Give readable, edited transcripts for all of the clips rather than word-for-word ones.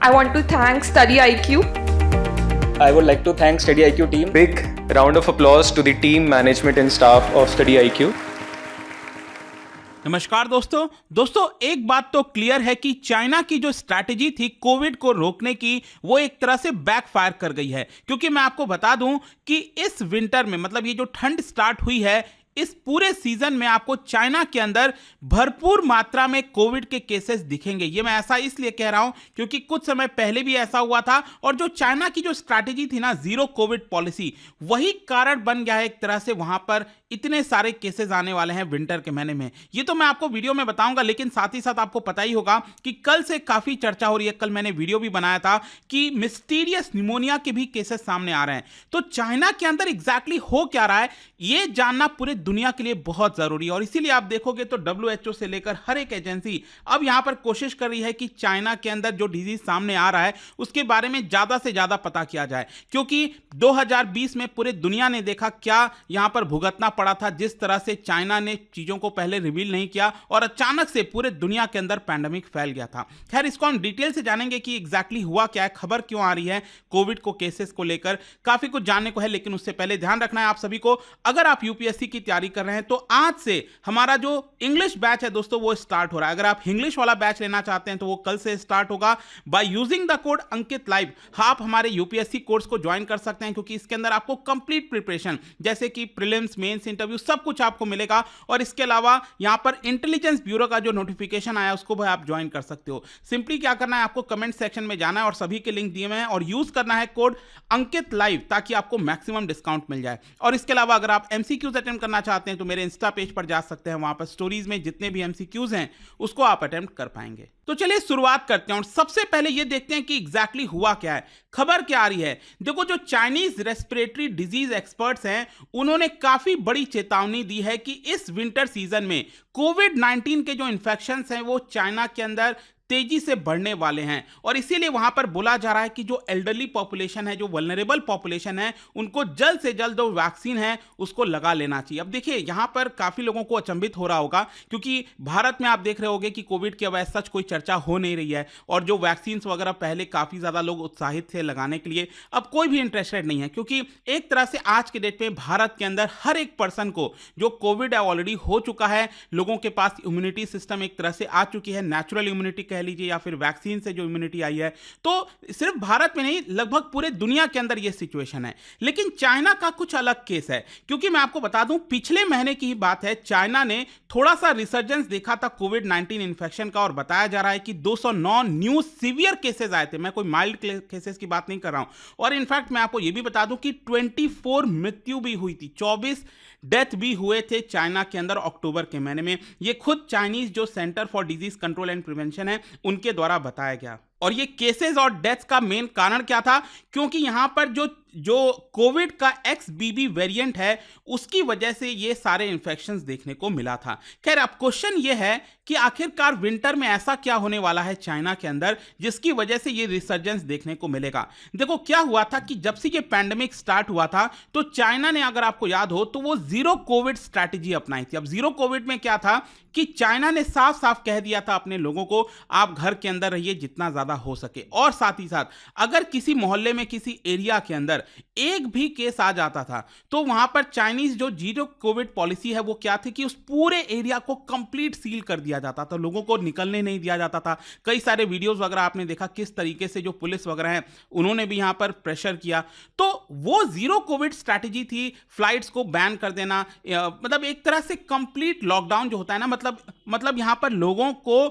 I want to thank Study IQ. I would like to thank Study IQ team. Big round of applause to the team, management and staff of Study IQ. नमस्कार दोस्तों एक बात तो clear है कि China की जो strategy थी कोविड को रोकने की वो एक तरह से बैकफायर कर गई है। क्योंकि मैं आपको बता दूं कि इस विंटर में मतलब ये जो ठंड स्टार्ट हुई है इस पूरे सीजन में आपको चाइना के अंदर भरपूर मात्रा में कोविड के केसेस दिखेंगे। ये मैं ऐसा इसलिए कह रहा हूं क्योंकि कुछ समय पहले भी ऐसा हुआ था और जो चाइना की जो स्ट्रैटेजी थी ना जीरो कोविड पॉलिसी, वही कारण बन गया है एक तरह से वहां पर इतने सारे केसेस आने वाले हैं विंटर के महीने में। ये तो मैं आपको वीडियो में बताऊंगा, लेकिन साथ ही साथ आपको पता ही होगा कि कल से काफी चर्चा हो रही है, कल मैंने वीडियो भी बनाया था कि मिस्टीरियस निमोनिया के भी केसेस सामने आ रहे हैं। तो चाइना के अंदर एग्जैक्टली हो क्या रहा है ये जानना पूरे दुनिया के लिए बहुत जरूरी है। और इसीलिए आप देखोगे तो WHO से लेकर हर एक एजेंसी अब यहां पर कोशिश कर रही है कि चाइना के अंदर जो डिजीज सामने आ रहा है उसके बारे में ज्यादा से ज्यादा पता किया जाए। क्योंकि 2020 में पूरे दुनिया ने देखा क्या यहां पर भुगतना पड़ा था, जिस तरह से चाइना ने चीजों को पहले रिवील नहीं किया और अचानक से पूरे दुनिया के अंदर पैंडेमिक फैल गया था। खैर, इसको हम डिटेल से जानेंगे कि एग्जैक्टली हुआ क्या है, खबर क्यों आ रही है कोविड को केसेस को लेकर, काफी कुछ जानने को है। लेकिन उससे पहले ध्यान रखना है आप सभी को, अगर आप यूपीएससी की तैयारी कर रहे हैं तो आज से हमारा जो इंग्लिश बैच है दोस्तों वो स्टार्ट हो रहा है। अगर आप इंग्लिश वाला बैच लेना चाहते हैं तो वो कल से स्टार्ट होगा by using the code Ankit live. आप हमारे यूपीएससी कोर्स को ज्वाइन कर सकते हैं क्योंकि इसके अंदर आपको कंप्लीट प्रिपरेशन जैसे कि प्रीलिम्स, मेंस, इंटरव्यू सब कुछ आपको मिलेगा। और इसके अलावा यहां पर इंटेलिजेंस ब्यूरो का जो नोटिफिकेशन आया उसको भी आप ज्वाइन कर सकते हो। सिंपली क्या करना है, आपको कमेंट सेक्शन में जाना है और सभी के लिंक दिए हुए हैं और यूज करना है कोड अंकित लाइव ताकि आपको मैक्सिमम डिस्काउंट मिल जाए। और इसके अलावा अगर आप एमसीक्यूज अटेम्प्ट करना चाहते हैं तो मेरे इंस्टा पेज पर जा सकते हैं, वहां पर स्टोरीज में जितने भी एमसीक्यूज हैं उसको आप अटेम्प्ट कर पाएंगे। तो चलिए शुरुआत करते हैं और सबसे पहले ये देखते हैं कि एग्जैक्टली हुआ क्या है, खबर क्या आ रही है। देखो, जो चाइनीज रेस्पिरेटरी डिजीज एक्सपर्ट्स हैं उन्होंने काफी बड़ी चेतावनी दी है कि इस विंटर सीजन में कोविड-19 के जो इन्फेक्शंस हैं वो चाइना के अंदर तेजी से बढ़ने वाले हैं। और इसीलिए वहां पर बोला जा रहा है कि जो एल्डरली पॉपुलेशन है, जो वल्नरेबल पॉपुलेशन है, उनको जल्द से जल्द जो वैक्सीन है उसको लगा लेना चाहिए। अब देखिए, यहां पर काफी लोगों को अचंभित हो रहा होगा क्योंकि भारत में आप देख रहे होंगे कि कोविड की अब सच कोई चर्चा हो नहीं रही है और जो वैक्सीन वगैरह पहले काफी ज्यादा लोग उत्साहित थे लगाने के लिए, अब कोई भी इंटरेस्टेड नहीं है। क्योंकि एक तरह से आज के डेट में भारत के अंदर हर एक पर्सन को जो कोविड ऑलरेडी हो चुका है, लोगों के पास इम्यूनिटी सिस्टम एक तरह से आ चुकी है, नेचुरल इम्यूनिटी कह लीजिए या फिर वैक्सीन से जो इम्यूनिटी आई है। तो सिर्फ भारत में नहीं, लगभग पूरे दुनिया के अंदर यह सिचुएशन है। लेकिन चाइना का कुछ अलग केस है क्योंकि मैं आपको बता दूं, पिछले महीने की ही बात है, चाइना ने थोड़ा सा रिसर्जेंस देखा था कोविड-19 इन्फेक्शन का और बताया जा रहा है कि 209 न्यू सीवियर केसेस आए थे। मैं कोई माइल्ड केसेस की बात नहीं कर रहा हूं। और इनफैक्ट मैं आपको यह भी बता दूं कि 24 मृत्यु भी हुई थी, 24 डेथ भी हुए थे चाइना के अंदर अक्टूबर के महीने में। ये खुद चाइनीज जो centre for disease control and prevention है उनके द्वारा बताया गया। और ये केसेस और डेथ्स का मेन कारण क्या था, क्योंकि यहां पर जो कोविड का XBB वेरिएंट है उसकी वजह से ये सारे इन्फेक्शंस देखने को मिला था। खैर, अब क्वेश्चन ये है कि आखिरकार विंटर में ऐसा क्या होने वाला है चाइना के अंदर जिसकी वजह से ये रिसर्जेंस देखने को मिलेगा। देखो, क्या हुआ था कि जब से ये पैंडेमिक स्टार्ट हुआ था तो चाइना ने, अगर आपको याद हो, तो वो जीरो कोविड स्ट्रैटेजी अपनाई थी। अब जीरो कोविड में क्या था कि चाइना ने साफ साफ कह दिया था अपने लोगों को, आप घर के अंदर रहिए जितना ज्यादा हो सके। और साथ ही साथ अगर किसी मोहल्ले में, किसी एरिया के अंदर एक भी केस आ जाता था तो वहां पर चाइनीज जो जीरो कोविड पॉलिसी है वो क्या थी कि उस पूरे एरिया को कंप्लीट सील कर दिया जाता था, लोगों को निकलने नहीं दिया जाता था। कई सारे वीडियोस वगैरह आपने देखा किस तरीके से जो पुलिस वगैरह है उन्होंने भी यहां पर प्रेशर किया। तो वो जीरो कोविड स्ट्रैटेजी थी, फ्लाइट्स को बैन कर देना, मतलब एक तरह से कंप्लीट लॉकडाउन जो होता है ना, मतलब यहां पर लोगों को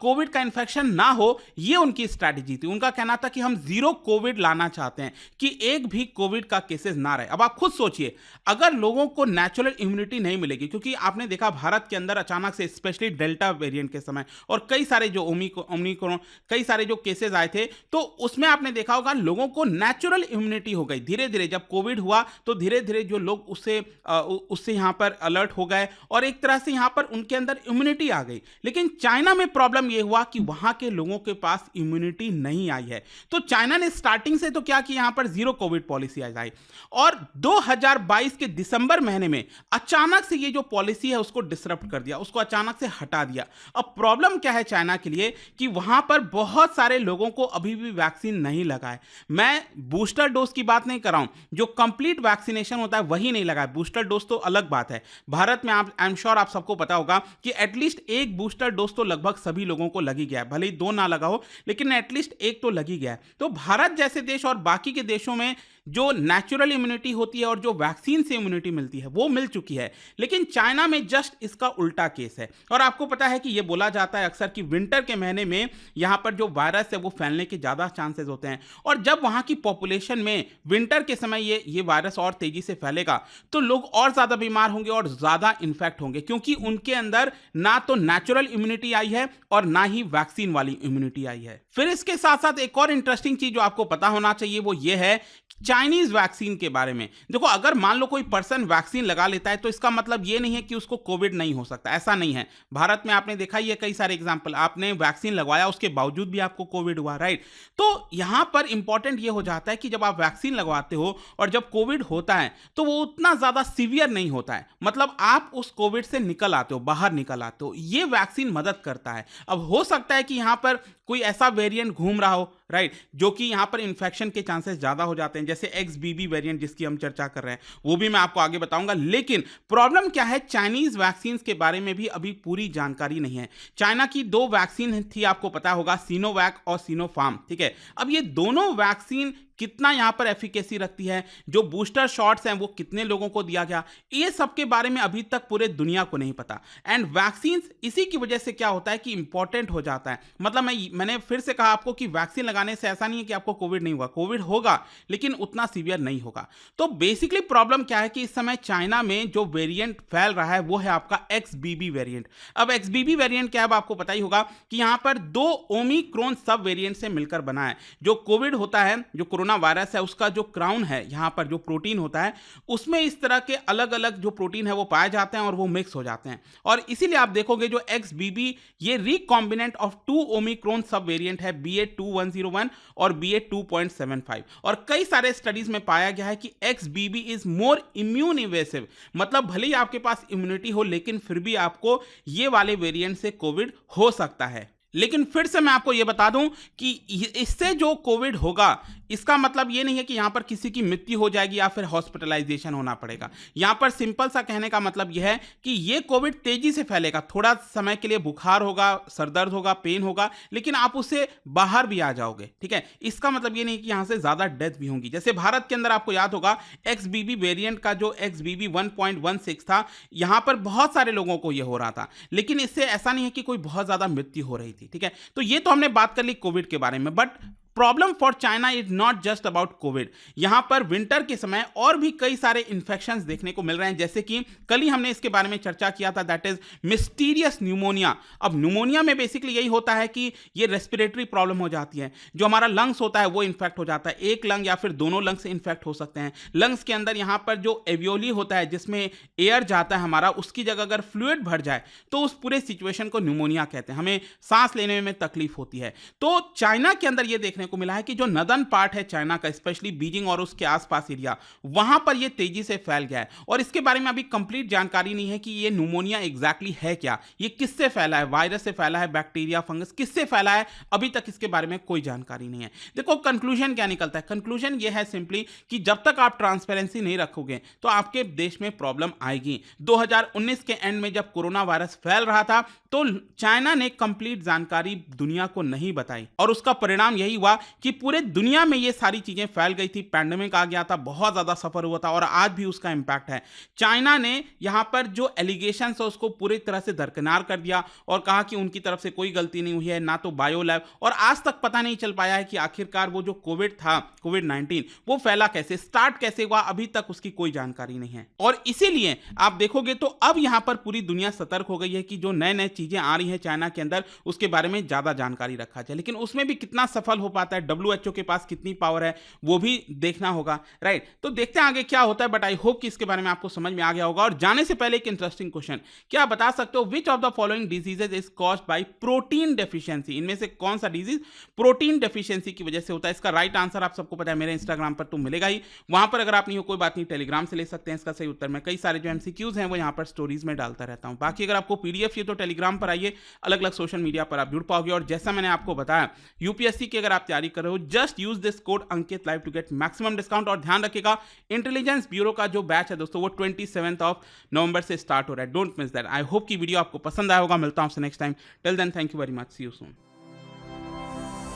कोविड का इन्फेक्शन ना हो, ये उनकी स्ट्रैटेजी थी। उनका कहना था कि हम जीरो कोविड लाना चाहते हैं कि एक भी कोविड का केसेस ना रहे। अब आप खुद सोचिए, अगर लोगों को नेचुरल इम्यूनिटी नहीं मिलेगी, क्योंकि आपने देखा भारत के अंदर अचानक से स्पेशली डेल्टा वेरिएंट के समय और कई सारे जो ओमिक्रॉन कई सारे जो केसेस आए थे, तो उसमें आपने देखा होगा लोगों को नेचुरल इम्यूनिटी हो गई। धीरे धीरे जब कोविड हुआ तो धीरे धीरे जो लोग उससे यहां पर अलर्ट हो गए और एक तरह से यहां पर उनके अंदर इम्यूनिटी इम्यूनिटी आ गई, लेकिन चाइना में प्रॉब्लम यह हुआ कि वहां के लोगों के पास इम्यूनिटी नहीं आई है। तो चाइना ने स्टार्टिंग से तो क्या कि यहां पर जीरो कोविड पॉलिसी आई और 2022 के दिसंबर महीने में अचानक से ये जो पॉलिसी है उसको डिसरप्ट कर दिया, उसको अचानक से हटा दिया। अब प्रॉब्लम क्या है चाइना के लिए कि वहां पर बहुत सारे लोगों को अभी भी वैक्सीन नहीं लगा है। मैं बूस्टर डोज की बात नहीं कर रहा हूं, जो कंप्लीट वैक्सीनेशन होता है वही नहीं लगा है। बूस्टर डोज तो अलग बात है। भारत में आप आई एम श्योर आप सबको पता होगा कि एटलीस्ट एक बूस्टर डोज तो लगभग सभी लोगों को लगी गया है, भले ही 2 ना लगा हो लेकिन एटलीस्ट एक तो लगी गया है। तो भारत जैसे देश और बाकी के देशों में जो नेचुरल इम्यूनिटी होती है और जो वैक्सीन से इम्यूनिटी मिलती है वो मिल चुकी है, लेकिन चाइना में जस्ट इसका उल्टा केस है। और आपको पता है कि ये बोला जाता है अक्सर कि विंटर के महीने में यहाँ पर जो वायरस है वो फैलने के ज़्यादा चांसेस होते हैं, और जब वहाँ की पॉपुलेशन में विंटर के समय ये वायरस और तेजी से फैलेगा तो लोग और ज़्यादा बीमार होंगे और ज़्यादा इन्फेक्ट होंगे, क्योंकि उनके अंदर ना तो नेचुरल इम्यूनिटी आई है और ना ही वैक्सीन वाली इम्यूनिटी आई है। फिर इसके साथ साथ एक और इंटरेस्टिंग चीज जो आपको पता होना चाहिए वो ये है चाइनीज वैक्सीन के बारे में। देखो, अगर मान लो कोई पर्सन वैक्सीन लगा लेता है तो इसका मतलब ये नहीं है कि उसको कोविड नहीं हो सकता, ऐसा नहीं है। भारत में आपने देखा ही है कई सारे एग्जांपल, आपने वैक्सीन लगवाया उसके बावजूद भी आपको कोविड हुआ, राइट। तो यहां पर इंपॉर्टेंट ये हो जाता है कि जब आप वैक्सीन लगवाते हो और जब कोविड होता है तो वो उतना ज्यादा सीवियर नहीं होता है, मतलब आप उस कोविड से निकल आते हो, बाहर निकल आते हो। ये वैक्सीन मदद करता है। अब हो सकता है कि यहां पर कोई ऐसा वेरिएंट घूम रहा हो, राइट, जो कि यहां पर इंफेक्शन के चांसेस ज्यादा हो जाते हैं, जैसे XBB वेरिएंट जिसकी हम चर्चा कर रहे हैं, वो भी मैं आपको आगे बताऊंगा। लेकिन प्रॉब्लम क्या है, चाइनीज वैक्सीन के बारे में भी अभी पूरी जानकारी नहीं है। चाइना की 2 वैक्सीन थी, आपको पता होगा, सिनोवैक और सिनोफार्म, ठीक है। अब ये दोनों वैक्सीन कितना यहां पर एफिकेसी रखती है, जो बूस्टर शॉट्स हैं वो कितने लोगों को दिया गया, ये सब के बारे में अभी तक पूरे दुनिया को नहीं पता। एंड वैक्सीन इसी की वजह से क्या होता है कि इंपॉर्टेंट हो जाता है। मतलब मैंने फिर से कहा आपको कि वैक्सीन लगाने से ऐसा नहीं है कि आपको कोविड नहीं होगा, कोविड होगा लेकिन उतना सीवियर नहीं होगा। तो बेसिकली प्रॉब्लम क्या है कि इस समय चाइना में जो वेरिएंट फैल रहा है वो है आपका XBB वेरिएंट। अब XBB वेरिएंट क्या है, आपको पता ही होगा कि यहां पर 2 ओमिक्रॉन सब वेरिएंट से मिलकर बना है। जो कोविड होता है, जो कोरोना वायरस है, उसका जो क्राउन है, यहां पर जो प्रोटीन होता है उसमें इस तरह के अलग अलग जो प्रोटीन है वो पाए जाते हैं और वो मिक्स हो जाते हैं। और इसीलिए आप देखोगे जो XBB ये रिकॉम्बिनेंट ऑफ 2 ओमिक्रॉन सब वेरिएंट है, BA.2.101 और BA.2.75। और कई सारे स्टडीज में पाया गया है कि XBB is more immune evasive, मतलब भले ही आपके पास इम्यूनिटी हो लेकिन फिर भी आपको ये वाले वेरिएंट से कोविड हो सकता है। लेकिन फिर से मैं आपको यह बता दूं कि इससे जो कोविड होगा इसका मतलब यह नहीं है कि यहां पर किसी की मृत्यु हो जाएगी या फिर हॉस्पिटलाइजेशन होना पड़ेगा। यहां पर सिंपल सा कहने का मतलब यह है कि यह कोविड तेजी से फैलेगा, थोड़ा समय के लिए बुखार होगा, सरदर्द होगा, पेन होगा, लेकिन आप उससे बाहर भी आ जाओगे, ठीक है। इसका मतलब यह नहीं कि यहां से ज्यादा डेथ भी होंगी। जैसे भारत के अंदर आपको याद होगा XBB वेरिएंट का जो XBB 1.16 था, यहां पर बहुत सारे लोगों को यह हो रहा था, लेकिन इससे ऐसा नहीं है कि कोई बहुत ज्यादा मृत्यु हो रही थी, ठीक है। तो ये तो हमने बात कर ली कोविड के बारे में, but problem for China is not just about Covid. यहां पर विंटर के समय और भी कई सारे इंफेक्शंस देखने को मिल रहे हैं, जैसे कि कल ही हमने इसके बारे में चर्चा किया था, दैट इज मिस्टीरियस न्यूमोनिया। अब न्यूमोनिया में बेसिकली यही होता है कि ये रेस्पिरेटरी प्रॉब्लम हो जाती है, जो हमारा लंग्स होता है वो इन्फेक्ट हो जाता है, एक लंग या फिर दोनों लंग्स से इन्फेक्ट हो सकते हैं। लंग्स के अंदर यहां पर जो एवियोली होता है जिसमें एयर जाता है हमारा, उसकी जगह अगर फ्लूइड भर जाए तो उस पूरे सिचुएशन को न्यूमोनिया कहते हैं, हमें सांस लेने में तकलीफ होती है। तो चाइना के अंदर यह देखने को मिला है कि जो नदर्न पार्ट है चाइना का, स्पेशली बीजिंग और उसके आसपास एरिया, वहां पर यह तेजी से फैल गया है। और इसके बारे में अभी कंप्लीट जानकारी नहीं है कि यह न्यूमोनिया एग्जैक्टली है क्या, ये किससे फैला है, वायरस से फैला है, बैक्टीरिया, फंगस, किससे फैला है, अभी तक इसके बारे में कोई जानकारी नहीं है। देखो कंक्लूजन क्या निकलता है, कंक्लूजन यह है सिंपली कि जब तक आप ट्रांसपेरेंसी नहीं रखोगे तो आपके देश में प्रॉब्लम आएगी। 2019 के एंड में जब कोरोना वायरस फैल रहा था तो चाइना ने कंप्लीट जानकारी दुनिया को नहीं बताई, और उसका परिणाम यही हुआ कि पूरे दुनिया में ये सारी चीजें फैल गई थी, पैंडेमिक आ गया था, बहुत ज्यादा सफर हुआ था, और आज भी उसका इंपैक्ट है। चाइना ने यहां पर जो एलिगेशंस है उसको पूरी तरह से दरकिनार कर दिया और कहा कि उनकी तरफ से कोई गलती नहीं हुई है, ना तो बायो लैब, और आज तक पता नहीं चल पाया है कि आखिरकार वो जो कोविड था, कोविड-19, वो फैला कैसे, स्टार्ट कैसे हुआ, अभी तक उसकी कोई जानकारी नहीं है। और इसीलिए आप देखोगे तो अब यहां पर पूरी दुनिया सतर्क हो गई है कि जो नए नए चीजें आ रही हैं चाइना के अंदर, उसके बारे में ज्यादा जानकारी रखा जाए। लेकिन उसमें भी कितना सफल हो पाते आता है, WHO के पास कितनी पावर है वो भी देखना होगा, राइट। तो देखते हैं आगे क्या होता है, बट आई होप कि इसके बारे में आपको समझ में आ गया होगा। और जाने से पहले एक इंटरेस्टिंग क्वेश्चन, क्या आप बता सकते हो which of the following diseases is caused by protein deficiency? इनमें से कौन सा डिजीज प्रोटीन डेफिशिएंसी की वजह से होता है? इसका राइट आंसर आप सबको पता है, मेरे इंस्टाग्राम पर तो मिलेगा ही, वहां पर अगर आप नहीं हो कोई बात नहीं, टेलीग्राम से ले सकते हैं इसका सही उत्तर। मैं कई सारे जो एमसीक्यूज हैं वो यहाँ पर स्टोरीज में डालता रहता हूँ। बाकी अगर आपको पीडीएफ चाहिए तो टेलीग्राम पर आइए, अलग अलग सोशल मीडिया पर आप जुड़ पाओगे। और जैसा मैंने आपको बताया, यूपीएससी की अगर आप तैयारी कर रहे हो, just use this code Ankit live to get maximum discount. और ध्यान रखिएगा, इंटेलिजेंस ब्यूरो का जो बैच है दोस्तों वो 27 नवंबर से स्टार्ट हो रहा है, don't miss that. I hope की वीडियो आपको पसंद आया होगा। मिलता हूं आपसे next time, till then thank you very much, see you soon.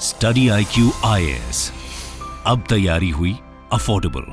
Study IQ IAS, अब तैयारी हुई अफोर्डेबल।